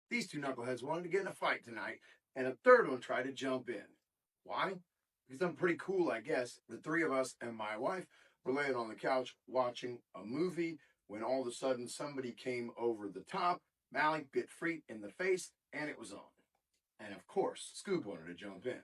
These two knuckleheads wanted to get in a fight tonight, and a third one tried to jump in. Why? Because I'm pretty cool, I guess. The three of us and my wife were laying on the couch watching a movie when all of a sudden somebody came over the top. Mally bit Freet in the face, and it was on. And of course, Scoob wanted to jump in.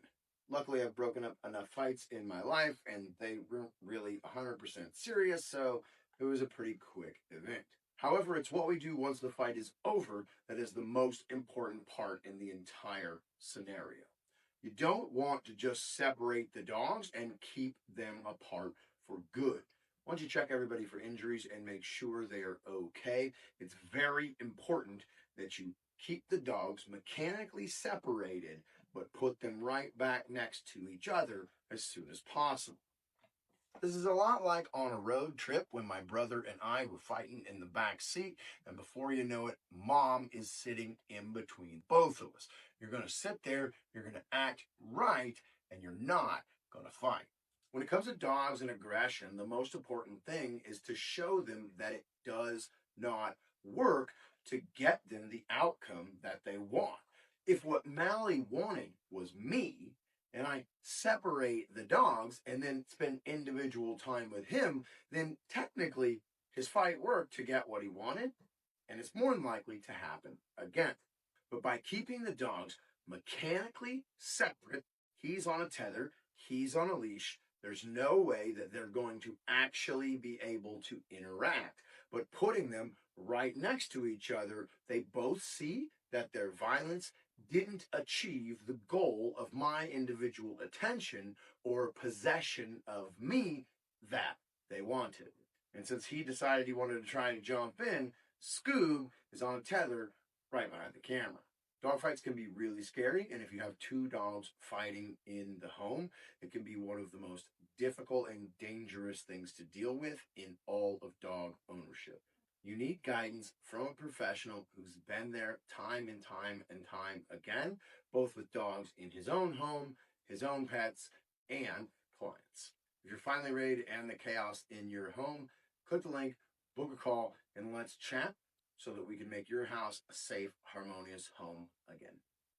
Luckily, I've broken up enough fights in my life, and they weren't really 100% serious, so it was a pretty quick event. However, it's what we do once the fight is over that is the most important part in the entire scenario. You don't want to just separate the dogs and keep them apart for good. Once you check everybody for injuries and make sure they are okay, it's very important that you keep the dogs mechanically separated, but put them right back next to each other as soon as possible. This is a lot like on a road trip when my brother and I were fighting in the back seat, and before you know it, mom is sitting in between both of us. You're going to sit there, you're going to act right, and you're not going to fight. When it comes to dogs and aggression, the most important thing is to show them that it does not work to get them the outcome that they want. If what Mally wanted was me, and I separate the dogs and then spend individual time with him, then technically his fight worked to get what he wanted, and it's more than likely to happen again. But by keeping the dogs mechanically separate, he's on a tether, he's on a leash, there's no way that they're going to actually be able to interact. But putting them right next to each other, they both see that their violence didn't achieve the goal of my individual attention or possession of me that they wanted. And since he decided he wanted to try to jump in, Scoob is on a tether right behind the camera. Dogfights can be really scary, and if you have two dogs fighting in the home, it can be one of the most difficult and dangerous things to deal with in all of dog ownership. You need guidance from a professional who's been there time and time and time again, both with dogs in his own home, his own pets, and clients. If you're finally ready to end the chaos in your home, click the link, book a call, and let's chat so that we can make your house a safe, harmonious home again.